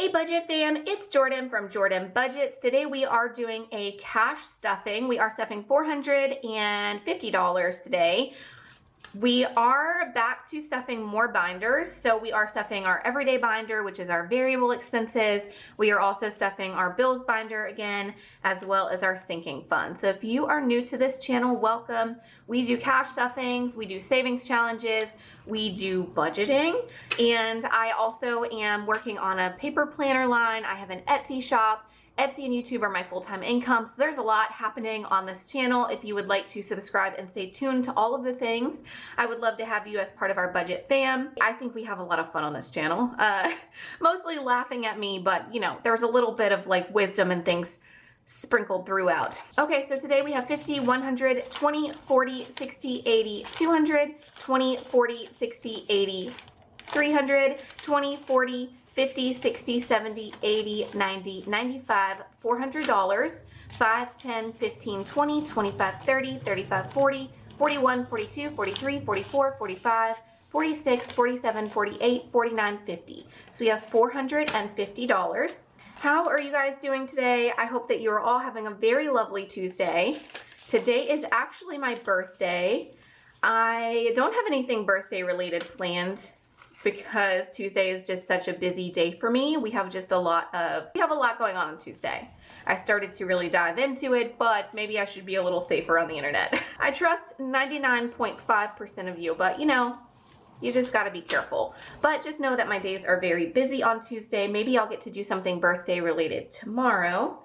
Hey budget fam, it's Jordan from Jordan Budgets. Today we are doing a cash stuffing. We are stuffing $450 today. We are back to stuffing more binders. So we are stuffing our everyday binder, which is our variable expenses. We are also stuffing our bills binder again, as well as our sinking fund. So if you are new to this channel, welcome. We do cash stuffings, we do savings challenges, we do budgeting, and I also am working on a paper planner line. I have an Etsy shop. Etsy and YouTube are my full-time income, so there's a lot happening on this channel. If you would like to subscribe and stay tuned to all of the things, I would love to have you as part of our budget fam. I think we have a lot of fun on this channel, mostly laughing at me, but you know, there's a little bit of like wisdom and things sprinkled throughout. Okay, so today we have 50, 100, 20, 40, 60, 80, 200, 20, 40, 60, 80, 300, 20, 40, 50, 60, 70, 80, 90, 95, $400, 5, 10, 15, 20, 25, 30, 35, 40, 41, 42, 43, 44, 45, 46, 47, 48, 49, 50. So we have $450. How are you guys doing today? I hope that you are all having a very lovely Tuesday. Today is actually my birthday. I don't have anything birthday related planned because Tuesday is just such a busy day for me. We have a lot going on Tuesday. I started to really dive into it, but maybe I should be a little safer on the internet. I trust 99.5% of you, but you know, you just gotta be careful. But just know that my days are very busy on Tuesday. Maybe I'll get to do something birthday related tomorrow.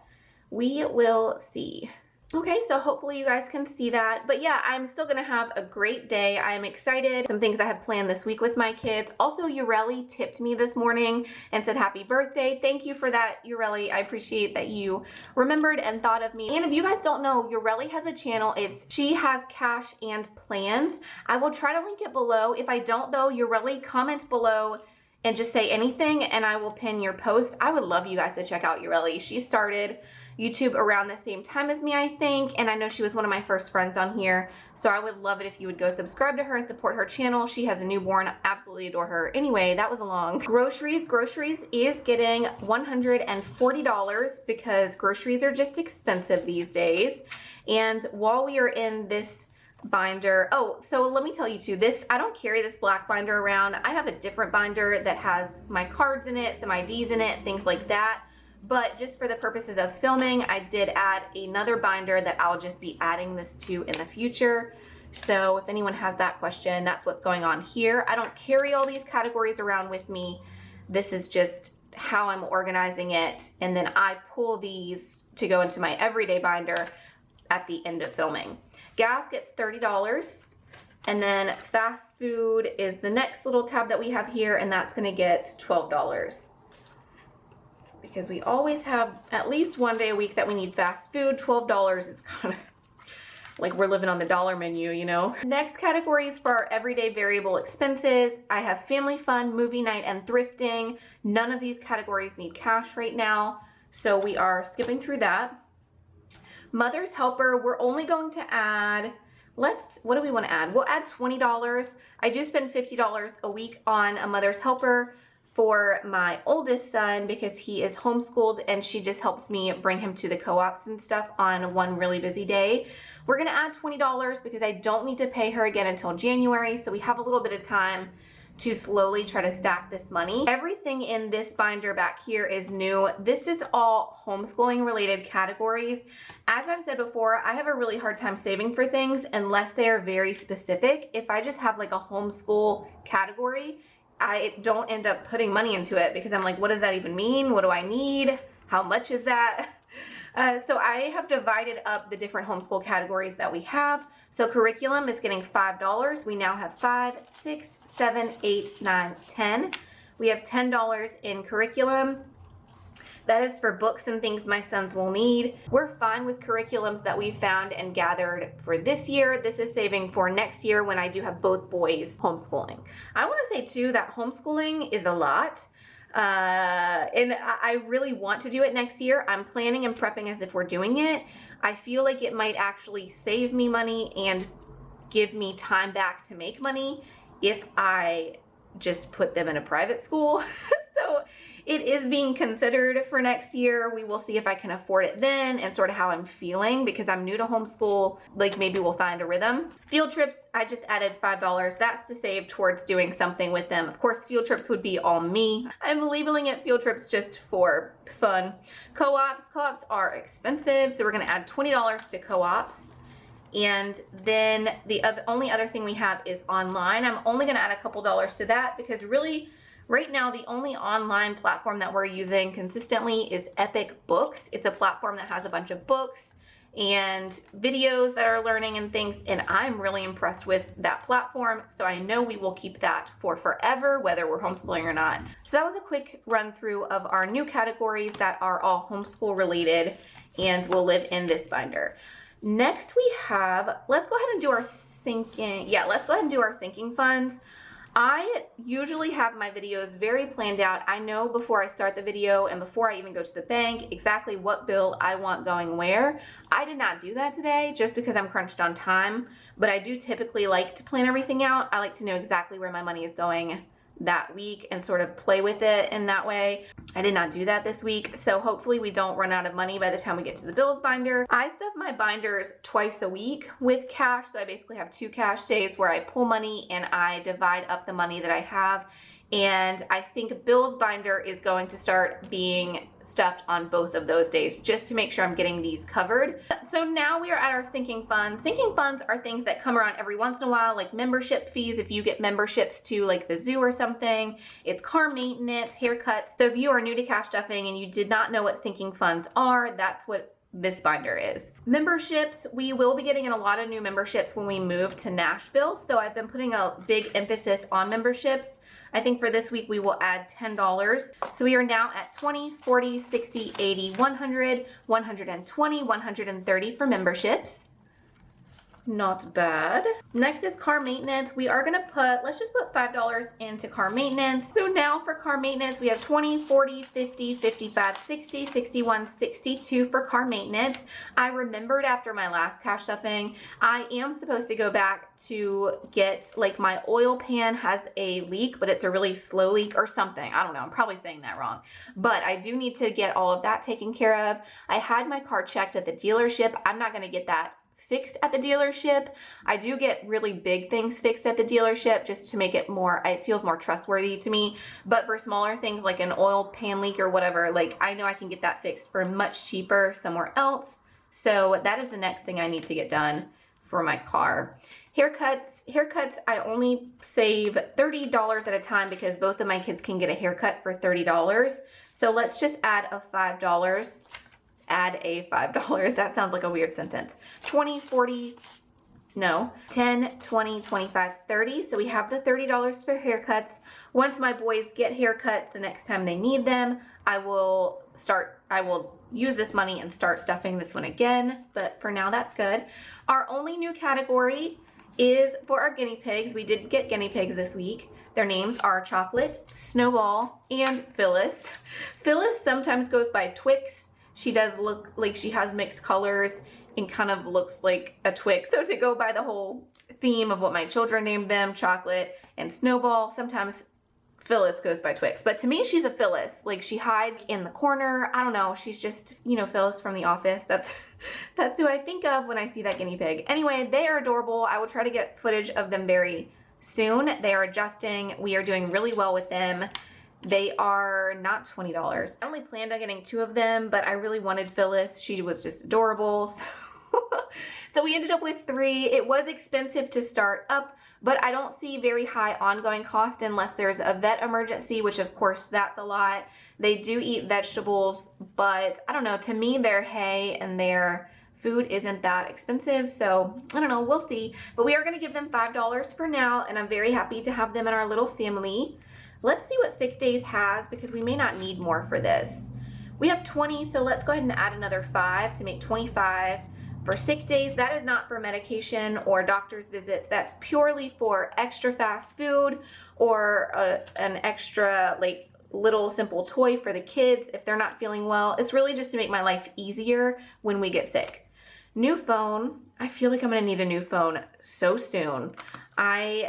We will see. Okay, so hopefully you guys can see that. But yeah, I'm still gonna have a great day. I'm excited. Some things I have planned this week with my kids. Also, Yureli tipped me this morning and said happy birthday. Thank you for that, Yureli. I appreciate that you remembered and thought of me. And if you guys don't know, Yureli has a channel. She has cash and plans. I will try to link it below. If I don't though, Yureli, comment below and just say anything and I will pin your post. I would love you guys to check out Yureli. She started YouTube around the same time as me, I think, and I know she was one of my first friends on here, so I would love it if you would go subscribe to her and support her channel. She has a newborn. I absolutely adore her. Anyway, that was a long. Groceries is getting $140 because groceries are just expensive these days. And while we are in this binder, oh, so let me tell you too, I don't carry this black binder around. I have a different binder that has my cards in it, some IDs in it, things like that. But just for the purposes of filming, I did add another binder that I'll just be adding this to in the future. So if anyone has that question, that's what's going on here. I don't carry all these categories around with me. This is just how I'm organizing it. And then I pull these to go into my everyday binder at the end of filming. Gas gets $30. And then fast food is the next little tab that we have here, and that's gonna get $12. Because we always have at least one day a week that we need fast food. $12 is kind of like we're living on the dollar menu, you know. Next category is for our everyday variable expenses. I have family fun, movie night, and thrifting. None of these categories need cash right now, so we are skipping through that. Mother's helper, we're only going to add, what do we want to add? We'll add $20. I do spend $50 a week on a mother's helper for my oldest son because he is homeschooled and she just helps me bring him to the co-ops and stuff on one really busy day. We're gonna add $20 because I don't need to pay her again until January, so we have a little bit of time to slowly try to stack this money. Everything in this binder back here is new. This is all homeschooling related categories. As I've said before, I have a really hard time saving for things unless they are very specific. If I just have like a homeschool category, I don't end up putting money into it because I'm like, what does that even mean? What do I need? How much is that? So I have divided up the different homeschool categories that we have. So curriculum is getting $5. We now have 5, 6, 7, 8, 9, 10. We have $10 in curriculum. That is for books and things my sons will need. We're fine with curriculums that we found and gathered for this year. This is saving for next year when I do have both boys homeschooling. I want to say too that homeschooling is a lot. And I really want to do it next year. I'm planning and prepping as if we're doing it. I feel like it might actually save me money and give me time back to make money if I just put them in a private school. So it is being considered for next year. We will see if I can afford it then and sort of how I'm feeling because I'm new to homeschool. Like maybe we'll find a rhythm. Field trips, I just added $5. That's to save towards doing something with them. Of course, field trips would be all me. I'm labeling it field trips just for fun. Co-ops are expensive, so we're gonna add $20 to co-ops. And then the only other thing we have is online. I'm only gonna add a couple dollars to that because really, right now, the only online platform that we're using consistently is Epic Books. It's a platform that has a bunch of books and videos that are learning and things, and I'm really impressed with that platform, so I know we will keep that for forever, whether we're homeschooling or not. So that was a quick run through of our new categories that are all homeschool related and will live in this binder. Next we have, let's go ahead and do our sinking funds. I usually have my videos very planned out. I know before I start the video and before I even go to the bank exactly what bill I want going where. I did not do that today just because I'm crunched on time, but I do typically like to plan everything out. I like to know exactly where my money is going that week and sort of play with it in that way. I did not do that this week, so hopefully we don't run out of money by the time we get to the bills binder. I stuff my binders twice a week with cash, so I basically have 2 cash days where I pull money and I divide up the money that I have. And I think bills binder is going to start being stuffed on both of those days just to make sure I'm getting these covered. So now we are at our sinking funds. Sinking funds are things that come around every once in a while, like membership fees if you get memberships to like the zoo or something. It's car maintenance, haircuts. So if you are new to cash stuffing and you did not know what sinking funds are, that's what this binder is. Memberships, we will be getting in a lot of new memberships when we move to Nashville. So I've been putting a big emphasis on memberships. I think for this week we will add $10. So we are now at 20, 40, 60, 80, 100, 120, 130 for memberships. Not bad. Next is car maintenance. We are gonna let's just put $5 into car maintenance. So now for car maintenance, we have 20, 40, 50, 55, 60, 61, 62 for car maintenance. I remembered after my last cash stuffing, I am supposed to go back to get, like my oil pan has a leak, but it's a really slow leak or something. I don't know, I'm probably saying that wrong. But I do need to get all of that taken care of. I had my car checked at the dealership. I'm not gonna get that fixed at the dealership. I do get really big things fixed at the dealership just to make it more, it feels more trustworthy to me. But for smaller things like an oil pan leak or whatever, like I know I can get that fixed for much cheaper somewhere else. So that is the next thing I need to get done for my car. Haircuts, I only save $30 at a time because both of my kids can get a haircut for $30. So let's just add a $5. Add a $5. That sounds like a weird sentence. 20, 40, no, 10, 20, 25, 30. So we have the $30 for haircuts. Once my boys get haircuts the next time they need them, I will use this money and start stuffing this one again. But for now, that's good. Our only new category is for our guinea pigs. We did get guinea pigs this week. Their names are Chocolate, Snowball, and Phyllis. Phyllis sometimes goes by Twix. She does look like she has mixed colors and kind of looks like a Twix. So to go by the whole theme of what my children named them, Chocolate and Snowball, sometimes Phyllis goes by Twix. But to me, she's a Phyllis. Like she hides in the corner. I don't know. She's just, you know, Phyllis from The Office. That's who I think of when I see that guinea pig. Anyway, they are adorable. I will try to get footage of them very soon. They are adjusting. We are doing really well with them. They are not $20. I only planned on getting 2 of them, but I really wanted Phyllis. She was just adorable. So we ended up with 3. It was expensive to start up, but I don't see very high ongoing cost unless there's a vet emergency, which of course that's a lot. They do eat vegetables, but I don't know, to me their hay and their food isn't that expensive, so I don't know, we'll see. But we are gonna give them $5 for now, and I'm very happy to have them in our little family. Let's see what Sick Days has because we may not need more for this. We have 20, so let's go ahead and add another 5 to make 25 for Sick Days. That is not for medication or doctor's visits. That's purely for extra fast food or an extra like little simple toy for the kids if they're not feeling well. It's really just to make my life easier when we get sick. New phone. I feel like I'm gonna need a new phone so soon. I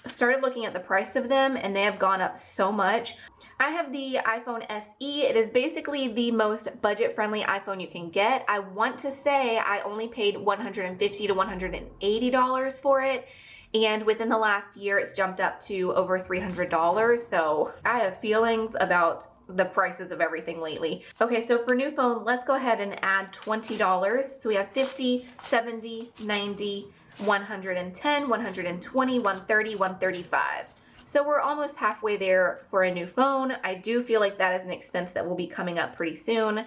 started looking at the price of them and they have gone up so much. I have the iPhone SE. It is basically the most budget-friendly iPhone you can get. I want to say I only paid $150 to $180 for it. And within the last year, it's jumped up to over $300. So I have feelings about the prices of everything lately. Okay, so for new phone, let's go ahead and add $20. So we have 50, 70, 90, 110, 120, 130, 135. So we're almost halfway there for a new phone. I do feel like that is an expense that will be coming up pretty soon.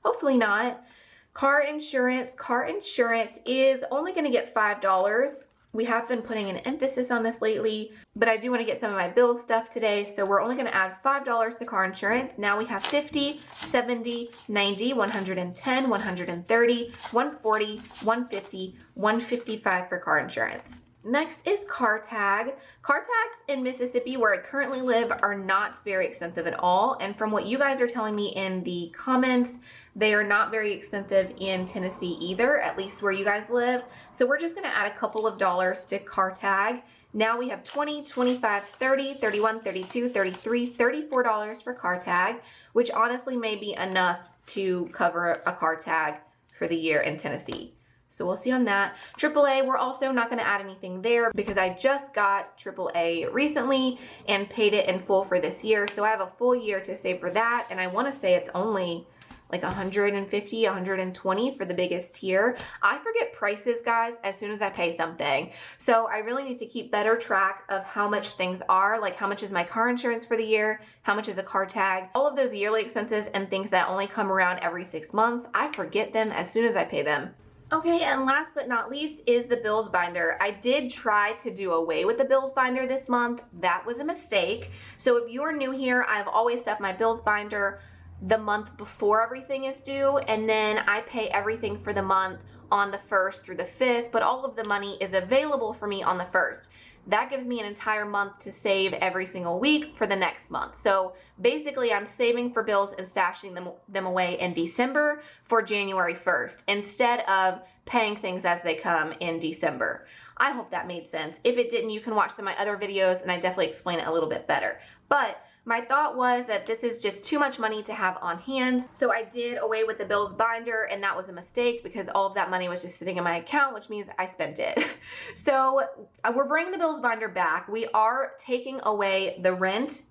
Hopefully not. Car insurance. Car insurance is only going to get $5. We have been putting an emphasis on this lately, but I do want to get some of my bills stuff today, so we're only going to add $5 to car insurance. Now we have 50, 70, 90, 110, 130, 140, 150, 155 for car insurance. Next is car tag. Car tags in Mississippi, where I currently live, are not very expensive at all. And from what you guys are telling me in the comments, they are not very expensive in Tennessee either, at least where you guys live. So we're just gonna add a couple of dollars to car tag. Now we have 20, 25, 30, 31, 32, 33, $34 for car tag, which honestly may be enough to cover a car tag for the year in Tennessee. So we'll see on that. AAA, we're also not going to add anything there because I just got AAA recently and paid it in full for this year. So I have a full year to save for that. And I want to say it's only like 150, 120 for the biggest tier. I forget prices, guys, as soon as I pay something. So I really need to keep better track of how much things are, like how much is my car insurance for the year, how much is a car tag, all of those yearly expenses and things that only come around every 6 months. I forget them as soon as I pay them. Okay, and last but not least is the bills binder. I did try to do away with the bills binder this month. That was a mistake. So if you're new here, I've always stuffed my bills binder the month before everything is due, and then I pay everything for the month on the 1st through the 5th, but all of the money is available for me on the 1st. That gives me an entire month to save every single week for the next month. So basically I'm saving for bills and stashing them away in December for January 1st instead of paying things as they come in December. I hope that made sense. If it didn't, you can watch some of my other videos and I definitely explain it a little bit better. But my thought was that this is just too much money to have on hand. So I did away with the bills binder, and that was a mistake because all of that money was just sitting in my account, which means I spent it. So we're bringing the bills binder back. We are taking away the rent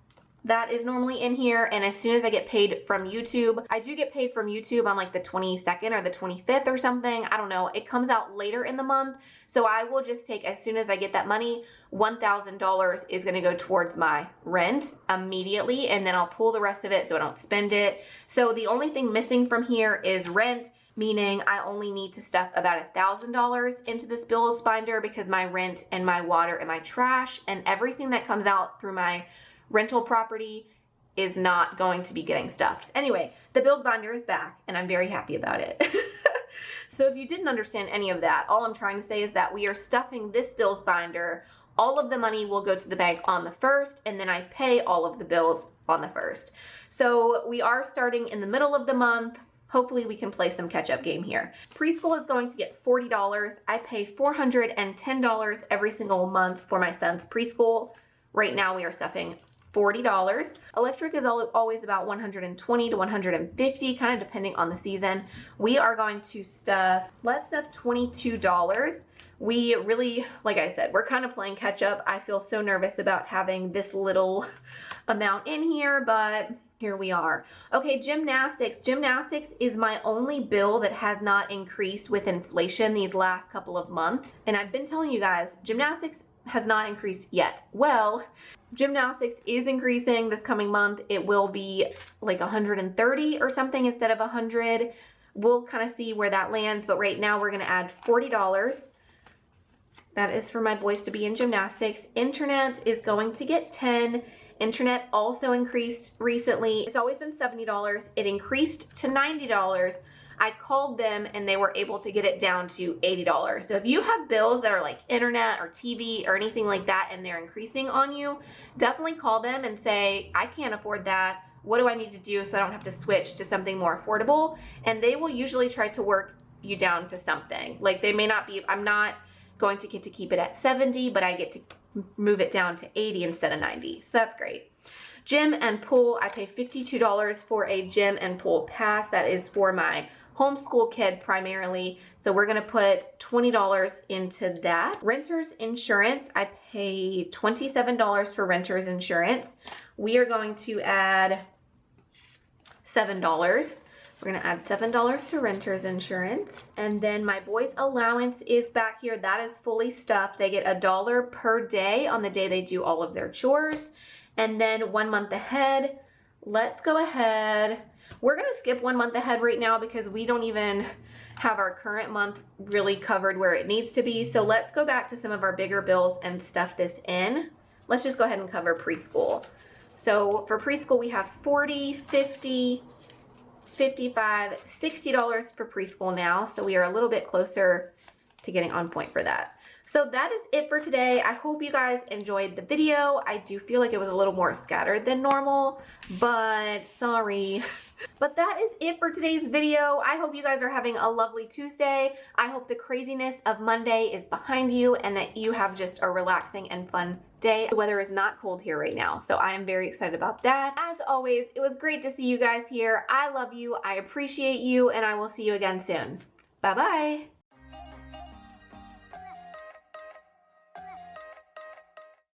that is normally in here, and as soon as I get paid from YouTube, I do get paid from YouTube on like the 22nd or the 25th or something. I don't know. It comes out later in the month. So I will just take, as soon as I get that money, $1,000 is going to go towards my rent immediately, and then I'll pull the rest of it so I don't spend it. So the only thing missing from here is rent, meaning I only need to stuff about $1,000 into this bills binder because my rent and my water and my trash and everything that comes out through my rental property is not going to be getting stuffed. Anyway, the bills binder is back and I'm very happy about it. So if you didn't understand any of that, all I'm trying to say is that we are stuffing this bills binder. All of the money will go to the bank on the 1st, and then I pay all of the bills on the 1st. So we are starting in the middle of the month. Hopefully we can play some catch-up game here. Preschool is going to get $40. I pay $410 every single month for my son's preschool. Right now we are stuffing $40. Electric is always about $120 to $150, kind of depending on the season. We are going to stuff, let's stuff $22. We really, like I said, we're kind of playing catch up. I feel so nervous about having this little amount in here, but here we are. Okay, gymnastics. Gymnastics is my only bill that has not increased with inflation these last couple of months. And I've been telling you guys, gymnastics has not increased yet. Well, gymnastics is increasing this coming month. It will be like 130 or something instead of 100. We'll kind of see where that lands, but right now we're going to add $40. That is for my boys to be in gymnastics. Internet is going to get 10. Internet also increased recently. It's always been $70. It increased to $90. I called them and they were able to get it down to $80. So if you have bills that are like internet or TV or anything like that and they're increasing on you, definitely call them and say, I can't afford that. What do I need to do so I don't have to switch to something more affordable? And they will usually try to work you down to something. Like they may not be, I'm not going to get to keep it at 70, but I get to move it down to 80 instead of 90. So that's great. Gym and pool, I pay $52 for a gym and pool pass. That is for my homeschool kid primarily. So we're gonna put $20 into that. Renter's insurance, I pay $27 for renter's insurance. We are going to add $7. We're gonna add $7 to renter's insurance. And then my boys' allowance is back here. That is fully stuffed. They get $1 per day on the day they do all of their chores. And then 1 month ahead, let's go ahead. We're gonna skip 1 month ahead right now because we don't even have our current month really covered where it needs to be. So let's go back to some of our bigger bills and stuff this in. Let's just go ahead and cover preschool. So for preschool, we have $40, $50, $55, $60 for preschool now. So we are a little bit closer to getting on point for that. So that is it for today. I hope you guys enjoyed the video. I do feel like it was a little more scattered than normal, but sorry. But that is it for today's video. I hope you guys are having a lovely Tuesday. I hope the craziness of Monday is behind you and that you have just a relaxing and fun day. The weather is not cold here right now, so I am very excited about that. As always, it was great to see you guys here. I love you, I appreciate you, and I will see you again soon. Bye-bye.